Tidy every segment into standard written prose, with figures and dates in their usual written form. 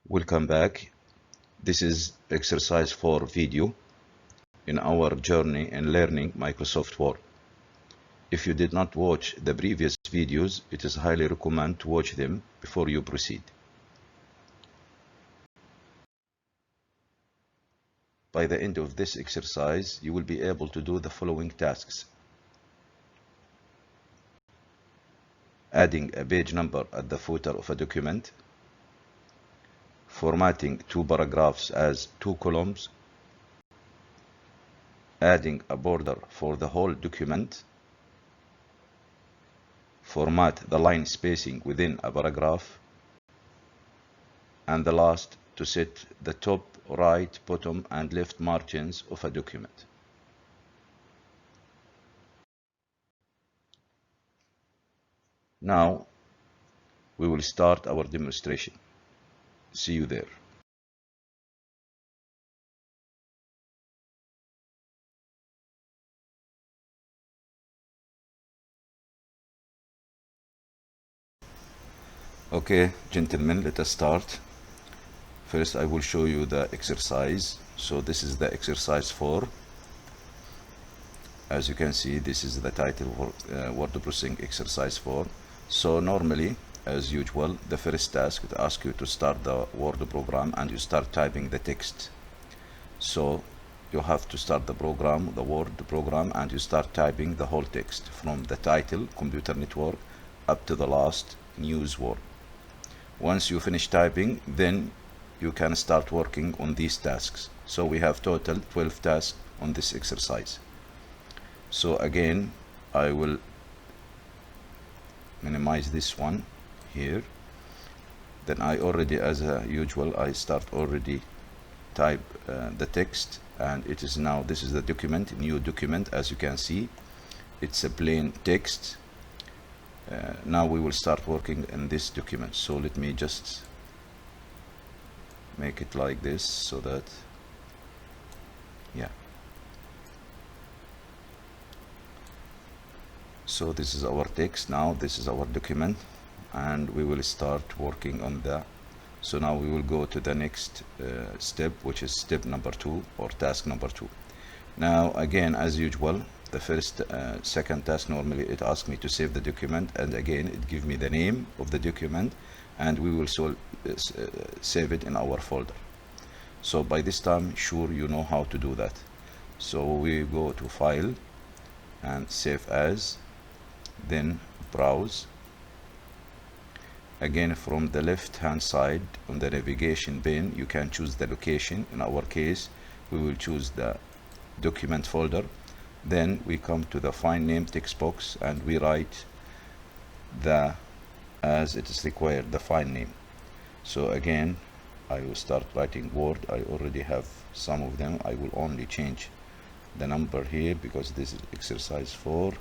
Welcome back. This is exercise 4 video in our journey in learning Microsoft Word. If you did not watch the previous videos, it is highly recommended to watch them before you proceed. By the end of this exercise, you will be able to do the following tasks. Adding a page number at the footer of a document, formatting two paragraphs as two columns, adding a border for the whole document, format the line spacing within a paragraph, and the last, to set the top, right, bottom, and left margins of a document. Now, we will start our demonstration. See you there. Okay, gentlemen, let us start. First, I will show you the exercise. So this is the exercise 4. As you can see, this is the title for word processing exercise 4. So normally, as usual, the first task it asks you to start the Word program and you start typing the text. So you have to start the program, the Word program, and you start typing the whole text from the title, computer network, up to the last news word. Once you finish typing, then you can start working on these tasks. So we have total 12 tasks on this exercise. So again, I will minimize this one here. Then I already, as usual, I start already type the text, and it is now, this is the document, new document. As you can see, it's a plain text. Now we will start working in this document. So let me just make it like this so that, yeah. So this is our text now, this is our document, and we will start working on that. So now we will go to the next step, which is step number 2 or task number 2. Now again, as usual, the first second task, normally it asks me to save the document, and again it gives me the name of the document, and we will save it in our folder. So by this time, sure, you know how to do that. So we go to File and Save As, then Browse. Again, from the left hand side on the navigation pane, you can choose the location. In our case, we will choose the document folder. Then we come to the Find Name text box and we write as it is required, the file name. So again, I will start writing Word. I already have some of them. I will only change the number here because this is exercise 4.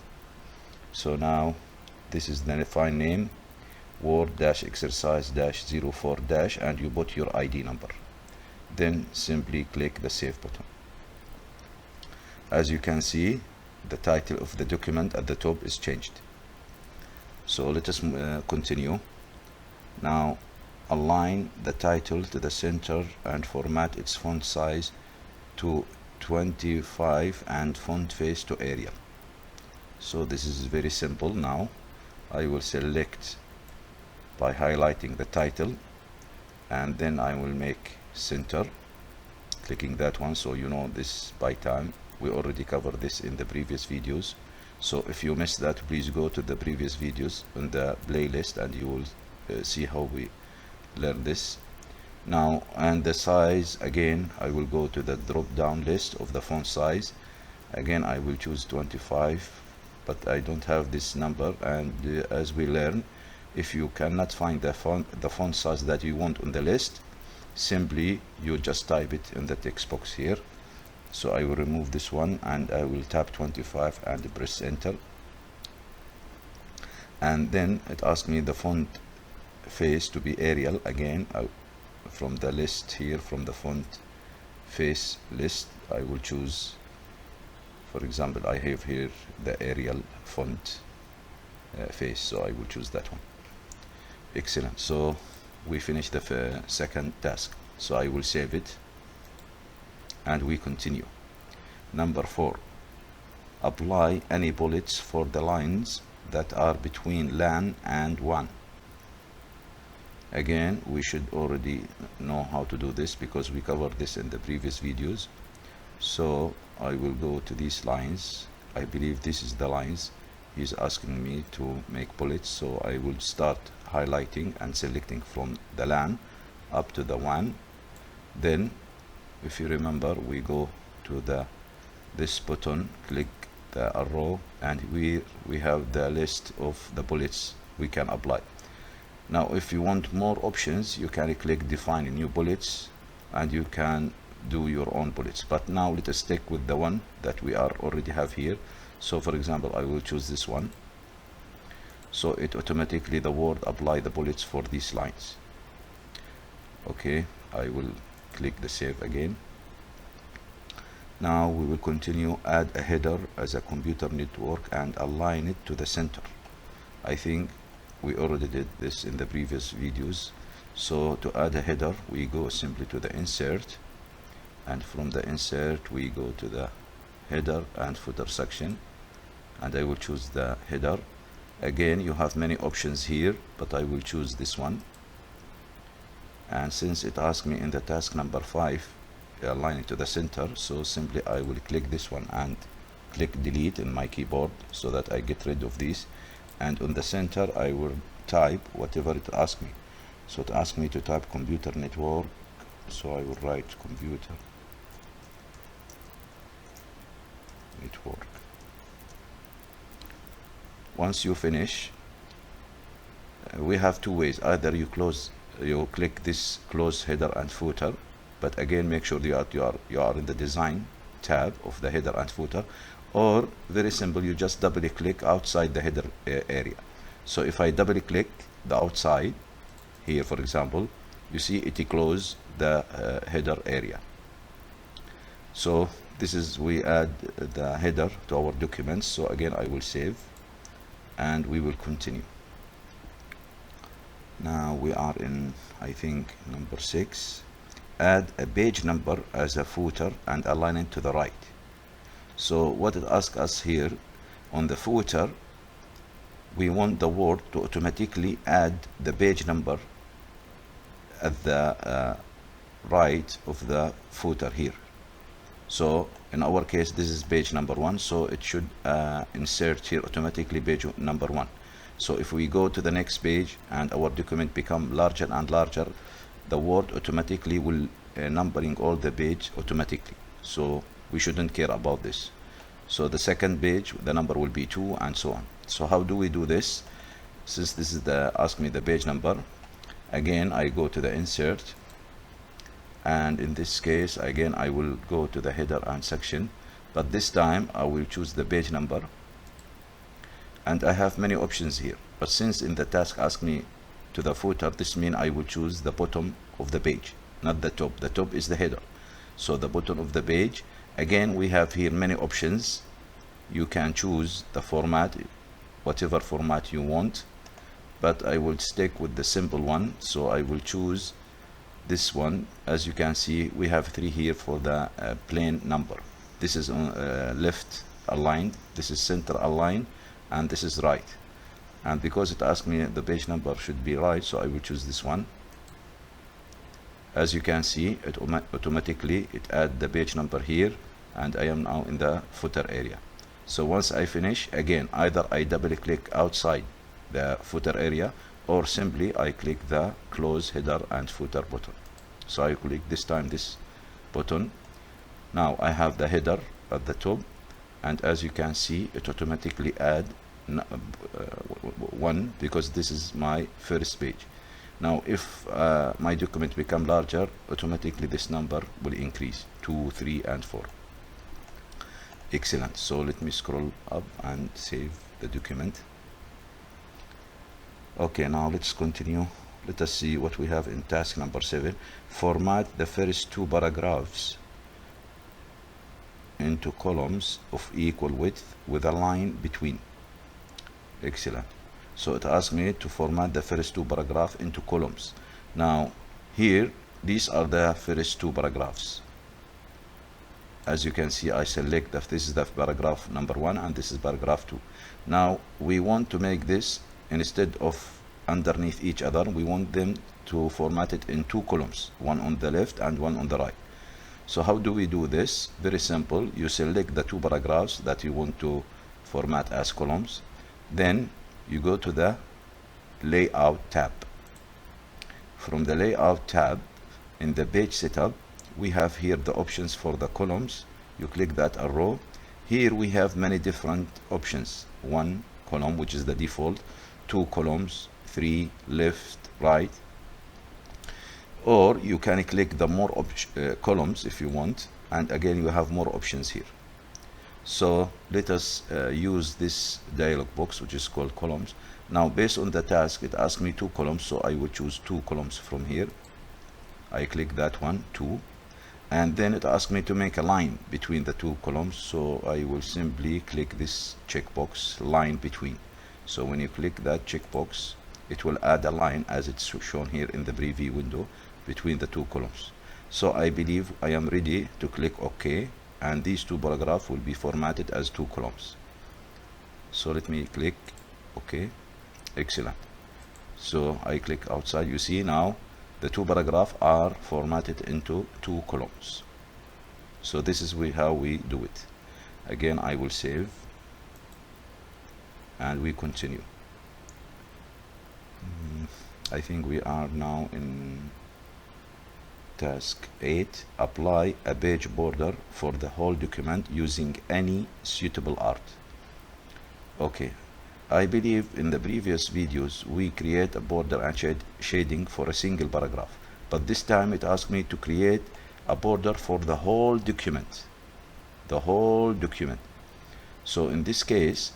So now this is the file name, Word-exercise-04- and you put your ID number. Then simply click the Save button. As you can see, the title of the document at the top is changed. So let us continue. Now align the title to the center and format its font size to 25 and font face to Arial. So this is very simple. Now I will select by highlighting the title, and then I will make center, clicking that one. So you know this by time. We already covered this in the previous videos. So if you missed that, please go to the previous videos on the playlist and you will see how we learn this. Now, and the size, again, I will go to the drop down list of the font size. Again, I will choose 25, but I don't have this number. And as we learn, if you cannot find the font size that you want on the list, simply you just type it in the text box here. So I will remove this one and I will tap 25 and press enter. And then it asks me the font face to be Arial. Again, from the list here, from the font face list, I will choose, for example, I have here the Arial font face, so I will choose that one. Excellent. So we finish the second task. So I will save it and we continue. Number 4, apply any bullets for the lines that are between LAN and WAN. Again, we should already know how to do this because we covered this in the previous videos. So I will go to these lines. I believe this is the lines he's asking me to make bullets, so I will start highlighting and selecting from the LAN up to the WAN. Then if you remember, we go to this button, click the arrow, and we have the list of the bullets we can apply. Now if you want more options, you can click define new bullets and you can do your own bullets, but now let us stick with the one that we already have here. So for example, I will choose this one, so it automatically the word apply the bullets for these lines. Okay, I will click the save again. Now we will continue, add a header as a computer network and align it to the center. I think we already did this in the previous videos. So to add a header, we go simply to the insert, and from the insert we go to the header and footer section, and I will choose the header. Again, you have many options here, but I will choose this one. And since it asked me in the task number 5 align it to the center, so simply I will click this one and click delete in my keyboard so that I get rid of these, and on the center I will type whatever it asks me. So it asks me to type computer network, so I will write computer network. Once you finish, we have two ways. Either you click this close header and footer, but again make sure you are in the design tab of the header and footer, or very simple, you just double click outside the header area. So if I double click the outside here, for example, you see it close the header area. So this is, we add the header to our documents. So again I will save and we will continue. Now we are in, I think, number 6. Add a page number as a footer and align it to the right. So what it asks us here on the footer, we want the word to automatically add the page number at the right of the footer here. So in our case this is page number 1, so it should insert here automatically page number 1. So if we go to the next page and our document become larger and larger, the word automatically will numbering all the page automatically. So we shouldn't care about this. So the second page, the number will be 2 and so on. So how do we do this? Since this is the ask me the page number, again I go to the insert, and in this case again I will go to the header and section, but this time I will choose the page number, and I have many options here, but since in the task ask me to the footer, this means I will choose the bottom of the page, not the top. The top is the header, so the bottom of the page. Again, we have here many options. You can choose the format, whatever format you want, but I will stick with the simple one, so I will choose this one. As you can see, we have 3 here for the plain number. This is left aligned, this is center aligned, and this is right. And because it asked me the page number should be right, so I will choose this one. As you can see, it automatically add the page number here, and I am now in the footer area. So once I finish, again either I double click outside the footer area, or simply I click the close header and footer button. So I click this time this button. Now I have the header at the top, and as you can see, it automatically add 1 because this is my first page. Now if my document become larger, automatically this number will increase 2, 3 and 4. Excellent. So let me scroll up and save the document. Okay, now let's continue. Let us see what we have in task number 7. Format the first 2 paragraphs into columns of equal width with a line between. Excellent. So it asked me to format the first 2 paragraphs into columns. Now here, these are the first two paragraphs. As you can see, I select that this is the paragraph number 1 and this is paragraph 2. Now we want to make this, instead of underneath each other, we want them to format it in two columns, one on the left and one on the right. So how do we do this? Very simple. You select the two paragraphs that you want to format as columns, then you go to the layout tab. From the layout tab, in the page setup, we have here the options for the columns. You click that arrow. Here we have many different options. 1 column, which is the default, 2 columns, 3 left, right, or you can click the more columns if you want, and again you have more options here. So let us use this dialog box, which is called columns. Now based on the task, it asks me 2 columns, so I will choose 2 columns from here. I click that one, 2, and then it asks me to make a line between the 2 columns, so I will simply click this checkbox, line between. So when you click that checkbox, it will add a line as it's shown here in the preview window between the 2 columns. So I believe I am ready to click OK, and these 2 paragraphs will be formatted as 2 columns. So let me click OK. Excellent. So I click outside. You see now the 2 paragraphs are formatted into 2 columns. So this is how we do it. Again, I will save and we continue. I think we are now in task 8. Apply a page border for the whole document using any suitable art. Okay, I believe in the previous videos we create a border and shading for a single paragraph, but this time it asked me to create a border for the whole document. So in this case,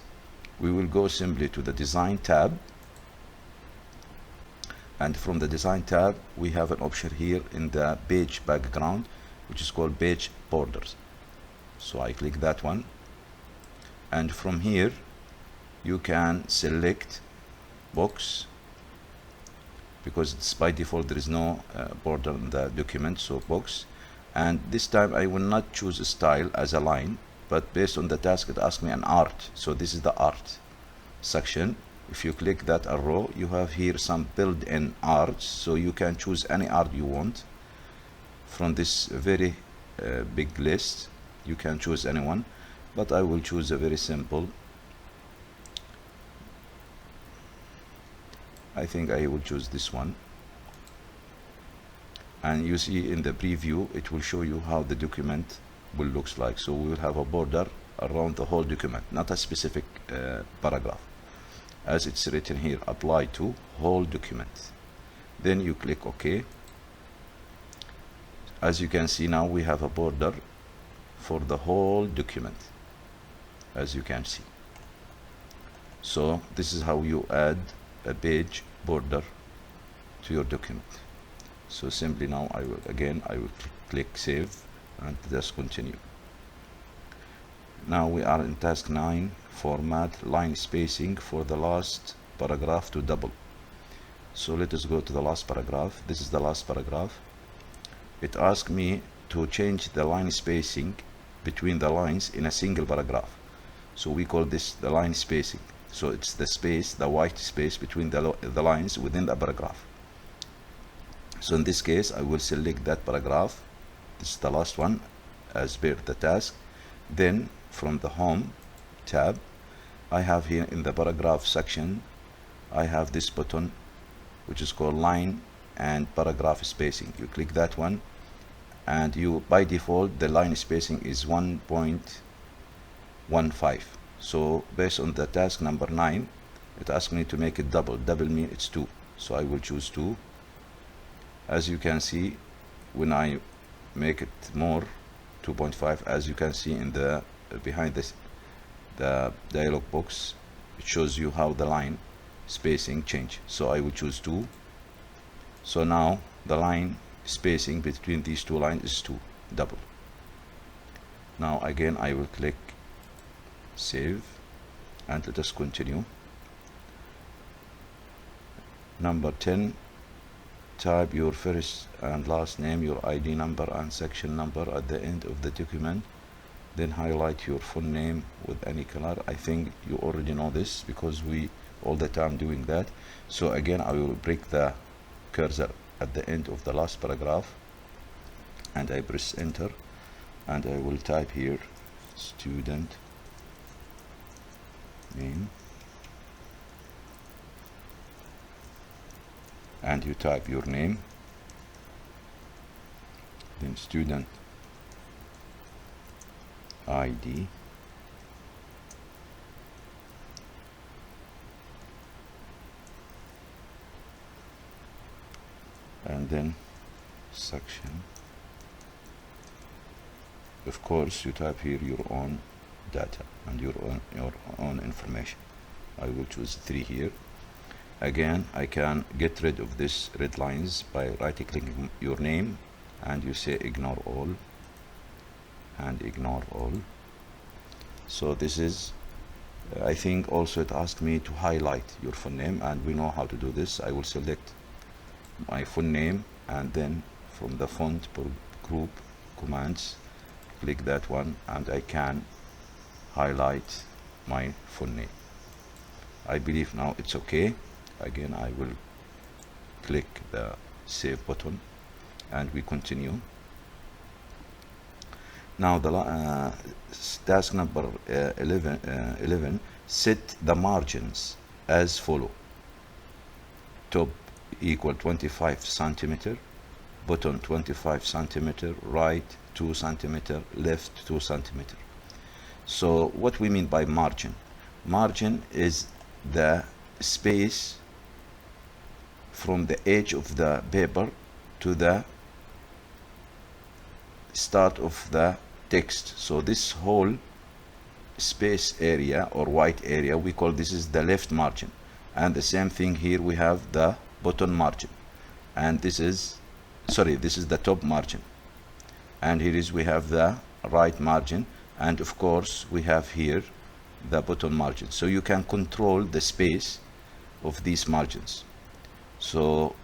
we will go simply to the design tab, and from the design tab we have an option here in the page background, which is called page borders. So I click that one, and from here you can select box, because it's by default there is no border in the document, so box. And this time I will not choose a style as a line, but based on the task it asks me an art, so this is the art section. If you click that arrow, you have here some built-in arts, so you can choose any art you want from this very big list. You can choose anyone, but I will choose a very simple. I think I will choose this one, and you see in the preview it will show you how the document will looks like. So we will have a border around the whole document, not a specific paragraph, as it's written here, apply to whole document. Then you click OK. As you can see, now we have a border for the whole document, as you can see. So this is how you add a page border to your document. So simply now I will click save and just continue. Now we are in task 9, format line spacing for the last paragraph to double. So let us go to the last paragraph. This is the last paragraph. It asks me to change the line spacing between the lines in a single paragraph. So we call this the line spacing. So it's the space, the white space between the lines within the paragraph. So in this case, I will select that paragraph. This is the last one as per the task. Then from the home tab, I have here in the paragraph section, I have this button which is called line and paragraph spacing. You click that one, and you by default the line spacing is 1.15. So based on the task number 9, it asks me to make it double. Double means it's 2, so I will choose 2. As you can see, when I make it more, 2.5, as you can see in the behind this the dialog box, it shows you how the line spacing change. So I will choose 2. So now the line spacing between these two lines is 2, double. Now again I will click save and let us continue. Number 10, type your first and last name, your ID number and section number at the end of the document, then highlight your full name with any color. I think you already know this because we all the time doing that. So again, I will break the cursor at the end of the last paragraph and I press enter, and I will type here student name, and you type your name, then student ID, and then section. Of course, you type here your own data and your own information. I will choose 3 here. Again, I can get rid of this red lines by right-clicking your name, and you say ignore all, and ignore all. So this is, I think also it asked me to highlight your full name, and we know how to do this. I will select my full name, and then from the font group commands, click that one, and I can highlight my full name. I believe now it's okay. Again, I will click the save button and we continue. Now the task number 11, set the margins as follow: top equal 25 centimeter, bottom 25 centimeter, right 2 centimeter, left 2 centimeter. So what we mean by margin? Margin is the space from the edge of the paper to the start of the text. So this whole space area or white area, we call this is the left margin, and the same thing here, we have the bottom margin, and this is the top margin, and here is we have the right margin, and of course we have here the bottom margin. So you can control the space of these margins. So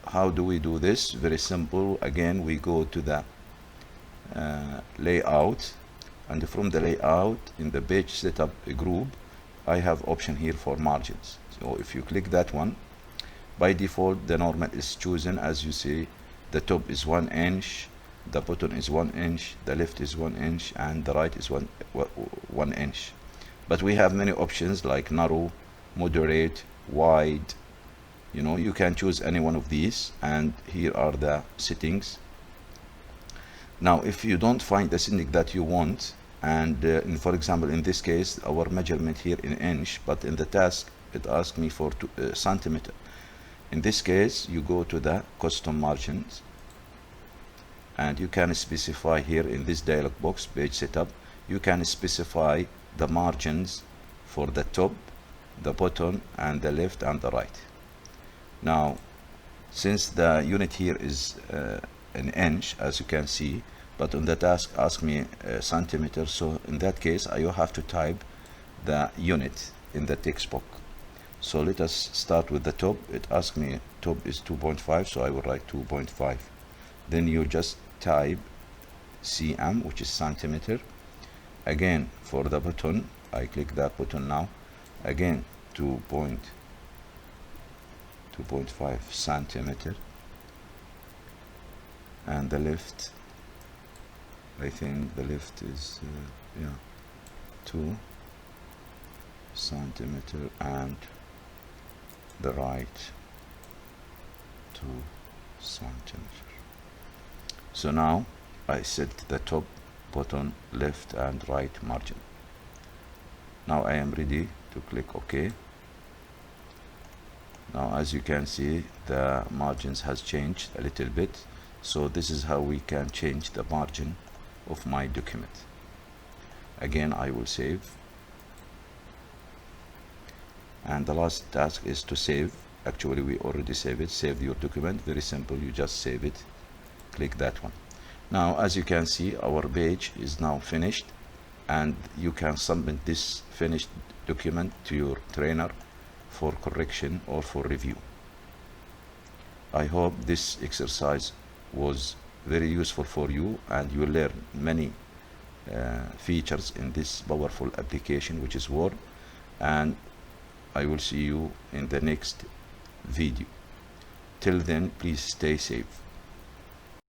how do we do this? Very simple. Again, we go to the layout, and from the layout in the page setup group, I have option here for margins. So if you click that one, by default the normal is chosen. As you see, the top is 1 inch, the bottom is 1 inch, the left is 1 inch, and the right is 1 inch. But we have many options like narrow, moderate, wide. You know, you can choose any one of these, and here are the settings. Now if you don't find the setting that you want, and for example in this case our measurement here in inch, but in the task it asked me for centimeter. In this case, you go to the custom margins, and you can specify here in this dialog box, page setup, you can specify the margins for the top, the bottom, and the left and the right. Now since the unit here is an inch, as you can see, but on the task ask me centimeter, so in that case I will have to type the unit in the text box. So let us start with the top. It asked me top is 2.5, so I will write 2.5. Then you just type cm, which is centimeter. Again, for the button, I click that button now. Again, 2.5 centimeter. And the left, I think the left is 2 centimeter, and the right 2 centimeter. So now I set the top, bottom, left and right margin. Now I am ready to click OK. Now as you can see, the margins has changed a little bit. So this is how we can change the margin of my document. Again, I will save, and the last task is to save. Actually we already saved it. Save your document, very simple, you just save it, click that one. Now as you can see, our page is now finished, and you can submit this finished document to your trainer for correction or for review. I hope this exercise was very useful for you, and you will learn many features in this powerful application, which is Word. And I will see you in the next video. Till then, please stay safe.